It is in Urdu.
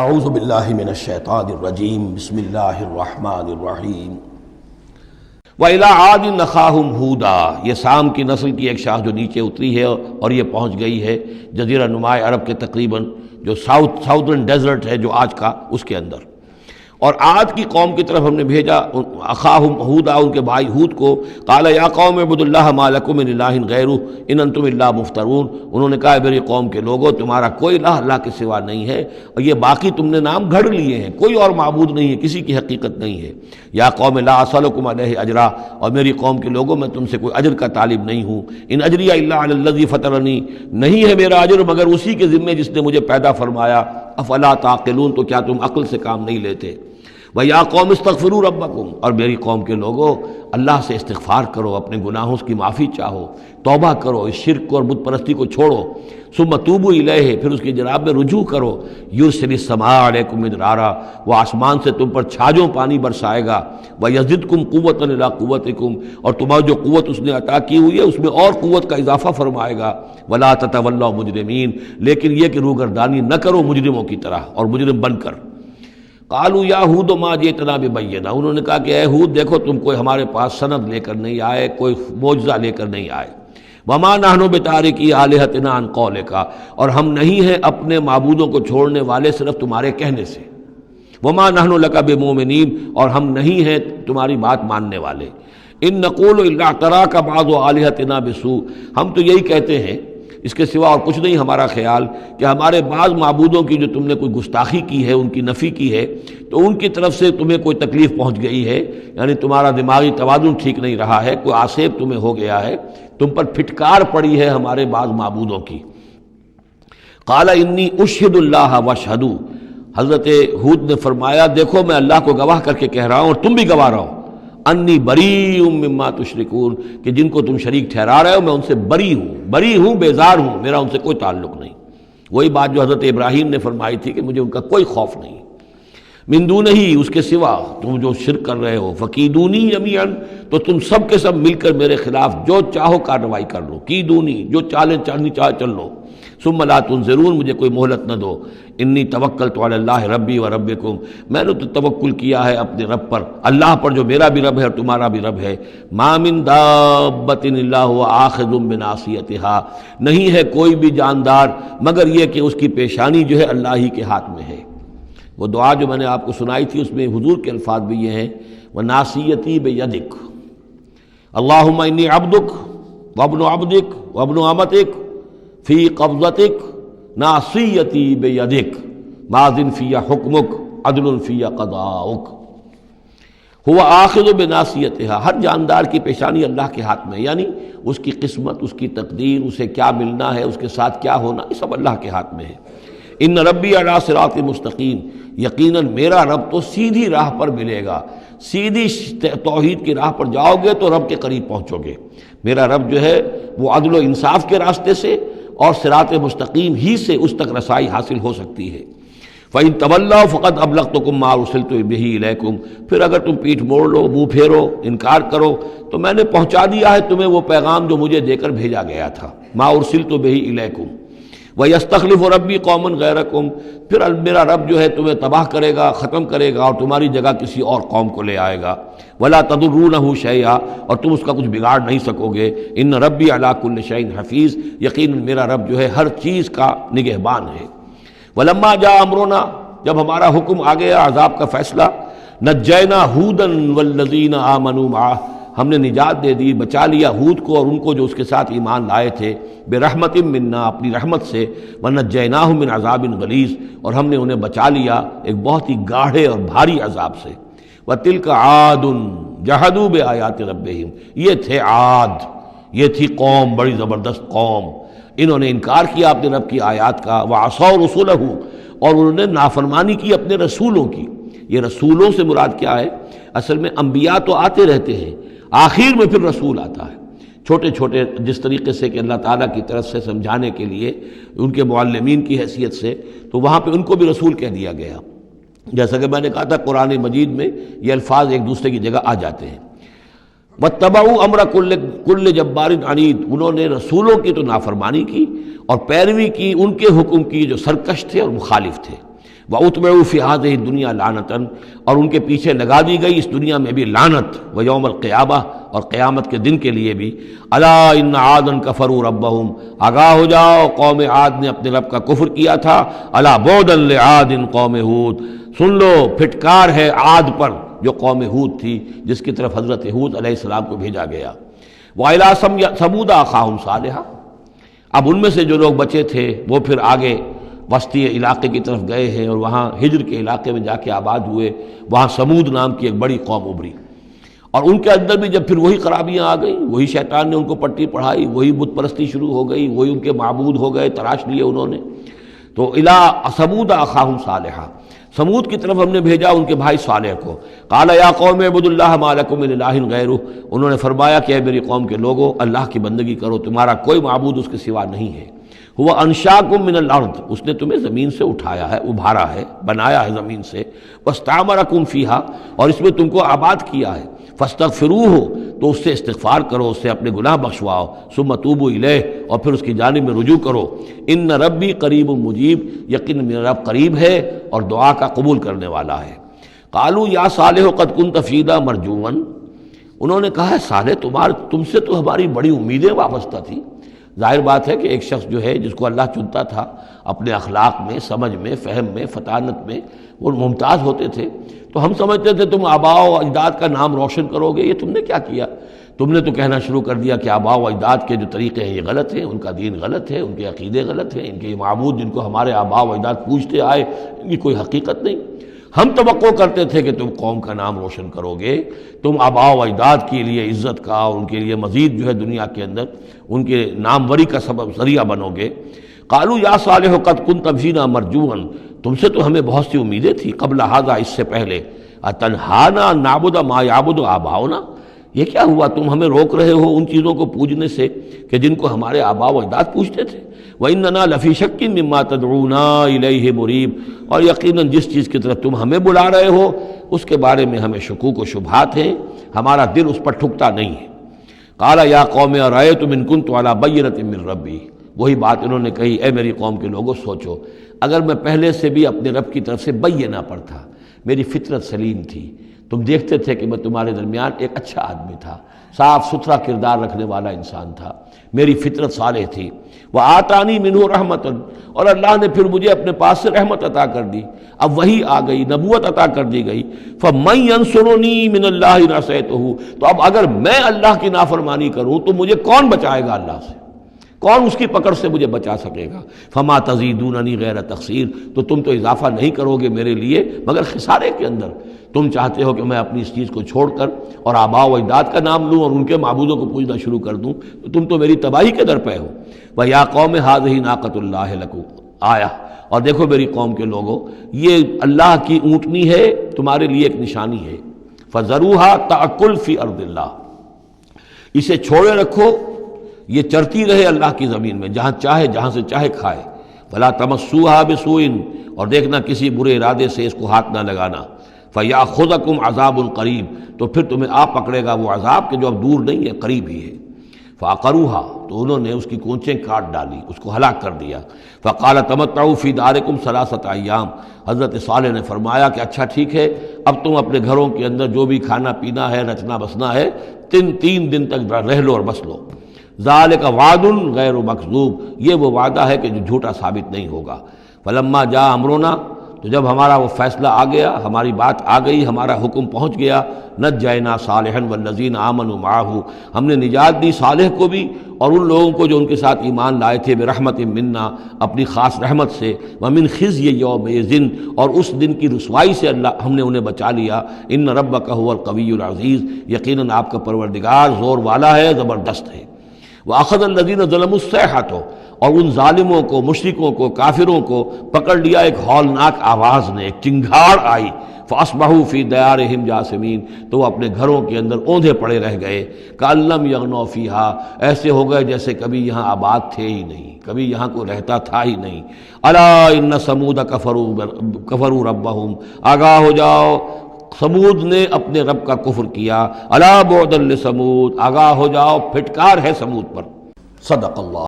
اعوذ باللہ من الشیطان الرجیم بسم اللہ الرحمن الرحیم وَإِلَىٰ عَادٍ أَخَاهُمْ هُودًا، یہ سام کی نسل کی ایک شاخ جو نیچے اتری ہے اور یہ پہنچ گئی ہے جزیرہ نماء عرب کے تقریباً جو ساؤدرن ڈیزرٹ ہے جو آج کا، اس کے اندر، اور عاد کی قوم کی طرف ہم نے بھیجا اخاہم ہودا، ان کے بھائی ہود کو۔ قال یا قوم اعبدوا اللہ ما لکم من الہ غیرہ ان انتم الا مفترون، انہوں نے کہا میری قوم کے لوگوں تمہارا کوئی الہ اللہ کے سوا نہیں ہے اور یہ باقی تم نے نام گھڑ لیے ہیں، کوئی اور معبود نہیں ہے، کسی کی حقیقت نہیں ہے۔ یا قوم لا اسألکم علیہ اجرا، اور میری قوم کے لوگوں میں تم سے کوئی اجر کا طالب نہیں ہوں۔ ان اجری الا علی الذی فطرنی، نہیں ہے میرا اجر مگر اسی کے ذمے جس نے مجھے پیدا فرمایا۔ افلا تعقلون، تو کیا تم عقل سے کام نہیں لیتے؟ وَيَا قَوْمِ اسْتَغْفِرُوا رَبَّكُمْ، اور میری قوم کے لوگوں اللہ سے استغفار کرو، اپنے گناہوں کی معافی چاہو، توبہ کرو، اس شرک کو اور بت پرستی کو چھوڑو۔ ثُمَّ تُوبُوا إِلَيْهِ، پھر اس کی جناب میں رجوع کرو۔ يُرْسِلِ السَّمَاءَ عَلَيْكُمْ مِدْرَارًا، وہ آسمان سے تم پر چھاجوں پانی برسائے گا۔ وَيَزِدْكُمْ قُوَّةً إِلَىٰ قُوَّتِكُمْ، اور تمہاری جو قوت اس نے عطا کی ہوئی ہے اس میں اور قوت کا اضافہ فرمائے گا۔ وَلَا تَتَوَلَّوْا مُجْرِمِينَ، لیکن یہ کہ روگردانی نہ کرو مجرموں کی طرح اور مجرم بن کر۔ قالوا یا ہود ما جئتنا ببینہ، انہوں نے کہا کہ اے ہود دیکھو تم کوئی ہمارے پاس سند لے کر نہیں آئے، کوئی معجزہ لے کر نہیں آئے۔ وما نحن بتارکی آلہتنا عن قولک، اور ہم نہیں ہیں اپنے معبودوں کو چھوڑنے والے صرف تمہارے کہنے سے۔ وما نحن لک بمؤمنین، اور ہم نہیں ہیں تمہاری بات ماننے والے۔ ان نقول الا اعتراک بعض آلہتنا بسوء، ہم تو یہی کہتے ہیں، اس کے سوا اور کچھ نہیں ہمارا خیال، کہ ہمارے بعض معبودوں کی جو تم نے کوئی گستاخی کی ہے، ان کی نفی کی ہے، تو ان کی طرف سے تمہیں کوئی تکلیف پہنچ گئی ہے، یعنی تمہارا دماغی توازن ٹھیک نہیں رہا ہے، کوئی آسیب تمہیں ہو گیا ہے، تم پر پھٹکار پڑی ہے ہمارے بعض معبودوں کی۔ قال انی اشہد اللہ واشہدوا، حضرت ہود نے فرمایا دیکھو میں اللہ کو گواہ کر کے کہہ رہا ہوں اور تم بھی گواہ رہو، انی بریء مما تشرکون، کہ جن کو تم شریک ٹھہرا رہے ہو میں ان سے بری ہوں، بیزار ہوں، میرا ان سے کوئی تعلق نہیں۔ وہی بات جو حضرت ابراہیم نے فرمائی تھی کہ مجھے ان کا کوئی خوف نہیں۔ من دونہ، اس کے سوا تم جو شرک کر رہے ہو، فکیدونی جمیعا، تو تم سب کے سب مل کر میرے خلاف جو چاہو کارروائی کر لو، کیدونی، جو چالیں چلنی چاہے چل لو، ثم لا تنظرون، مجھے کوئی مہلت نہ دو۔ انی توکلت علی اللہ ربی و ربکم، میں نے تو توکل کیا ہے اپنے رب پر، اللہ پر جو میرا بھی رب ہے اور تمہارا بھی رب ہے۔ ما من دابۃ الا هو آخذ بناصیتها، نہیں ہے کوئی بھی جاندار مگر یہ کہ اس کی پیشانی جو ہے اللہ ہی کے ہاتھ میں ہے۔ وہ دعا جو میں نے آپ کو سنائی تھی اس میں حضور کے الفاظ بھی یہ ہیں، وَنَاصِيَتِي بِيَدِكَ اللہم انی عبدک وابن عبدک وابن امتک فی قبضتک ناصیتی بیدک ماضٍ فی حکمک عدل فی قضاؤک۔ ہوا آخذ بناصیتها، ہر جاندار کی پیشانی اللہ کے ہاتھ میں، یعنی اس کی قسمت، اس کی تقدیر، اسے کیا ملنا ہے، اس کے ساتھ کیا ہونا، یہ سب اللہ کے ہاتھ میں ہے۔ ان ربی علی صراط مستقیم، یقیناً میرا رب تو سیدھی راہ پر ملے گا، سیدھی توحید کی راہ پر جاؤ گے تو رب کے قریب پہنچو گے۔ میرا رب جو ہے وہ عدل و انصاف کے راستے سے اور صراط مستقیم ہی سے اس تک رسائی حاصل ہو سکتی ہے۔ فَإِن تَوَلَّوْا فَقَدْ أَبْلَغْتُكُم مَّا أُرْسِلْتُ بِهِ إِلَيْكُمْ، پھر اگر تم پیٹھ موڑ لو، منہ پھیرو، انکار کرو، تو میں نے پہنچا دیا ہے تمہیں وہ پیغام جو مجھے دے کر بھیجا گیا تھا۔ مَا أُرْسِلْتُ بِهِ إِلَيْكُمْ وَيَسْتَخْلِفُ رَبِّي قَوْمًا غَيْرَكُمْ، پھر میرا رب جو ہے تمہیں تباہ کرے گا، ختم کرے گا اور تمہاری جگہ کسی اور قوم کو لے آئے گا۔ وَلَا تَضُرُّونَهُ شَيْئًا، اور تم اس کا کچھ بگاڑ نہیں سکو گے۔ إِنَّ رَبِّي عَلَىٰ كُلِّ شَيْءٍ حَفِيظٌ، یقیناً میرا رب جو ہے ہر چیز کا نگہبان ہے۔ وَلَمَّا جَاءَ أَمْرُنَا، جب ہمارا حکم آ گیا، عذاب کا فیصلہ، نَجَّيْنَا هُودًا وَالَّذِينَ آمَنُوا مَعَهُ، ہم نے نجات دے دی، بچا لیا ہود کو اور ان کو جو اس کے ساتھ ایمان لائے تھے، برحمت منا، اپنی رحمت سے، ونجیناہم من عذاب غلیظ، اور ہم نے انہیں بچا لیا ایک بہت ہی گاڑھے اور بھاری عذاب سے۔ وتلک عاد جحدوا بآیات ربہم، یہ تھے عاد، یہ تھی قوم، بڑی زبردست قوم، انہوں نے انکار کیا اپنے رب کی آیات کا، وعصوا رسولہ، اور انہوں نے نافرمانی کی اپنے رسولوں کی۔ یہ رسولوں سے مراد کیا ہے؟ اصل میں انبیاء تو آتے رہتے ہیں، آخر میں پھر رسول آتا ہے، چھوٹے چھوٹے، جس طریقے سے کہ اللہ تعالیٰ کی طرف سے سمجھانے کے لیے ان کے معلمین کی حیثیت سے، تو وہاں پہ ان کو بھی رسول کہہ دیا گیا۔ جیسا کہ میں نے کہا تھا قرآن مجید میں یہ الفاظ ایک دوسرے کی جگہ آ جاتے ہیں۔ وَاتَّبَعُوا أَمْرَ كُلِّ جَبَّارٍ عَنِيدٍ، انہوں نے رسولوں کی تو نافرمانی کی اور پیروی کی ان کے حکم کی جو سرکش تھے اور مخالف تھے۔ وَأُتْبِعُوا فِي هَذِهِ الدُّنْيَا لَعْنَةً، اور ان کے پیچھے لگا دی گئی اس دنیا میں بھی لعنت، وَيَوْمَ الْقِيَامَةِ، اور قیامت کے دن کے لیے بھی، أَلَا إِنَّ عَادًا كَفَرُوا رَبَّهُمْ، آگاہ ہو جاؤ قوم عاد نے اپنے رب کا کفر کیا تھا، أَلَا بُعْدًا لِعَادٍ قوم ہود، سن لو پھٹکار ہے عاد پر جو قوم ہود تھی جس کی طرف حضرت ہود علیہ السلام کو بھیجا گیا۔ وَإِلَىٰ ثَمُودَ أَخَاهُمْ صَالِحًا، اب ان میں سے جو لوگ بچے تھے وہ پھر آگے وسطی علاقے کی طرف گئے ہیں اور وہاں ہجر کے علاقے میں جا کے آباد ہوئے، وہاں سمود نام کی ایک بڑی قوم ابھری، اور ان کے اندر بھی جب پھر وہی خرابیاں آ گئیں، وہی شیطان نے ان کو پٹی پڑھائی، وہی بت پرستی شروع ہو گئی، وہی ان کے معبود ہو گئے، تراش لیے انہوں نے۔ تو الی ثمود اخاہم صالحا، سمود کی طرف ہم نے بھیجا ان کے بھائی صالح کو۔ قال یا قوم اعبدوا اللہ ما لکم من الہ غیرہ، انہوں نے فرمایا کہ اے میری قوم کے لوگو، اللہ کی بندگی کرو، تمہارا کوئی معبود اس کے سوا نہیں ہے۔ ہوا انشاکم من الارض، اس نے تمہیں زمین سے اٹھایا ہے، ابھارا ہے، بنایا ہے زمین سے، واستعمرکم فیہا، اور اس میں تم کو آباد کیا ہے، فاستغفروہ، تو اس سے استغفار کرو، اس سے اپنے گناہ بخشواؤ، ثم توبوا الیہ، اور پھر اس کی جانب میں رجوع کرو، ان ربی قریب مجیب، یقین میرا رب قریب ہے اور دعا کا قبول کرنے والا ہے۔ قالوا یا صالح قد کنت فینا مرجوا، انہوں نے کہا ہے صالح تم سے تو ہماری بڑی امیدیں وابستہ تھی۔ ظاہر بات ہے کہ ایک شخص جو ہے جس کو اللہ چنتا تھا اپنے اخلاق میں، سمجھ میں، فہم میں، فطانت میں، وہ ممتاز ہوتے تھے، تو ہم سمجھتے تھے تم آباء و اجداد کا نام روشن کرو گے، یہ تم نے کیا کیا؟ تم نے تو کہنا شروع کر دیا کہ آباء و اجداد کے جو طریقے ہیں یہ غلط ہیں، ان کا دین غلط ہے، ان کے عقیدے غلط ہیں، ان کے معبود جن کو ہمارے آباء و اجداد پوجتے آئے ان کی کوئی حقیقت نہیں۔ ہم توقع کرتے تھے کہ تم قوم کا نام روشن کرو گے، تم آباء و اجداد کے لیے عزت کا اور ان کے لیے مزید جو ہے دنیا کے اندر ان کے ناموری کا سبب ذریعہ بنو گے۔ قالوا یا صالح قد کنت فینا مرجوا، تم سے تو ہمیں بہت سی امیدیں تھی، قبل ھذا، اس سے پہلے، اتنہانا نعبد ما یعبد آباؤنا، یہ کیا ہوا تم ہمیں روک رہے ہو ان چیزوں کو پوجنے سے کہ جن کو ہمارے آباء و اجداد پوجتے تھے؟ وَإِنَّنَا لَفِي شَكٍّ مِّمَّا تَدْعُونَا إِلَيْهِ مُرِيبٍ، اور یقیناً جس چیز کی طرف تم ہمیں بلا رہے ہو اس کے بارے میں ہمیں شکوک و شبہات ہیں، ہمارا دل اس پر ٹھکتا نہیں ہے۔ قَالَ يَا قَوْمِ أَرَأَيْتُمْ إِن كُنتُ عَلَىٰ بَيِّنَةٍ مِّن رَّبِّي، وہی بات انہوں نے کہی، اے میری قوم کے لوگوں سوچو، اگر میں پہلے سے بھی اپنے رب کی طرف سے بینہ پر تھا، میری فطرت سلیم تھی، تم دیکھتے تھے کہ میں تمہارے درمیان ایک اچھا آدمی تھا، صاف ستھرا کردار رکھنے والا انسان تھا، میری فطرت صالح تھی، وَآتَانِي مِنْهُ رَحْمَةً، اور اللہ نے پھر مجھے اپنے پاس سے رحمت عطا کر دی، اب وہی آ گئی، نبوت عطا کر دی گئی، فَمَن يَنصُرُنِي مِنَ اللَّهِ إِنْ عَصَيْتُهُ، تو اب اگر میں اللہ کی نافرمانی کروں تو مجھے کون بچائے گا اللہ سے؟ کون اس کی پکڑ سے مجھے بچا سکے گا؟ فما تزیدوننی غیر تقصیر، تو تم تو اضافہ نہیں کرو گے میرے لیے مگر خسارے کے اندر۔ تم چاہتے ہو کہ میں اپنی اس چیز کو چھوڑ کر اور آباء و اجداد کا نام لوں اور ان کے معبودوں کو پوجنا شروع کر دوں، تو تم تو میری تباہی کے در پہ ہو۔ وَيَا قَوْمِ هَٰذِهِ نَاقَةُ اللَّهِ لَكُمْ آیَةٌ، اور دیکھو میری قوم کے لوگوں، یہ اللہ کی اونٹنی ہے، تمہارے لیے ایک نشانی ہے۔ فَذَرُوهَا تَأْكُلْ فِي أَرْضِ اللَّهِ، اسے چھوڑے رکھو، یہ چرتی رہے اللہ کی زمین میں، جہاں چاہے جہاں سے چاہے کھائے۔ فلا تمسوها بسوء، اور دیکھنا کسی برے ارادے سے اس کو ہاتھ نہ لگانا۔ فیاخذکم عذاب قریب، تو پھر تمہیں آ پکڑے گا وہ عذاب کہ جو اب دور نہیں ہے، قریب ہی ہے۔ فعقروها، تو انہوں نے اس کی کونچیں کاٹ ڈالی، اس کو ہلاک کر دیا۔ فقال تمتعوا فی دارکم ثلاثۃ ایام، حضرت صالح نے فرمایا کہ اچھا ٹھیک ہے، اب تم اپنے گھروں کے اندر جو بھی کھانا پینا ہے، رچنا بسنا ہے، تین دن تک رہ لو اور بس لو۔ ذالک وعد غیر مکذوب، یہ وہ وعدہ ہے کہ جو جھوٹا ثابت نہیں ہوگا۔ فلما جاء امرنا، تو جب ہمارا وہ فیصلہ آ گیا، ہماری بات آ گئی، ہمارا حکم پہنچ گیا، نجینا صالحا والذین آمنوا معہ، ہم نے نجات دی صالح کو بھی اور ان لوگوں کو جو ان کے ساتھ ایمان لائے تھے، برحمت منا، اپنی خاص رحمت سے، ومن خزی یومئذ، اور اس دن کی رسوائی سے اللہ ہم نے انہیں بچا لیا۔ ان ربک هو القوی العزیز، یقیناً آپ کا پروردگار زور والا ہے، زبردست ہے۔ وَأَخَذَ الَّذِينَ ظَلَمُوا الصَّيْحَةُ، اور ان ظالموں کو، مشرکوں کو، کافروں کو پکڑ لیا ایک ہولناک آواز نے، ایک چنگھاڑ آئی۔ فَأَصْبَحُوا فِي دِيَارِهِمْ جَاثِمِينَ، تو وہ اپنے گھروں کے اندر اوندھے پڑے رہ گئے۔ كَأَن لَّمْ يَغْنَوْا فِيهَا، ایسے ہو گئے جیسے کبھی یہاں آباد تھے ہی نہیں، کبھی یہاں کوئی رہتا تھا ہی نہیں۔ أَلَا إِنَّ ثَمُودَ كَفَرُوا رَبَّهُمْ، آگاہ ہو جاؤ، سمود نے اپنے رب کا کفر کیا۔ الا بعدا لثمود، آگاہ ہو جاؤ، پھٹکار ہے سمود پر۔ صدق اللہ۔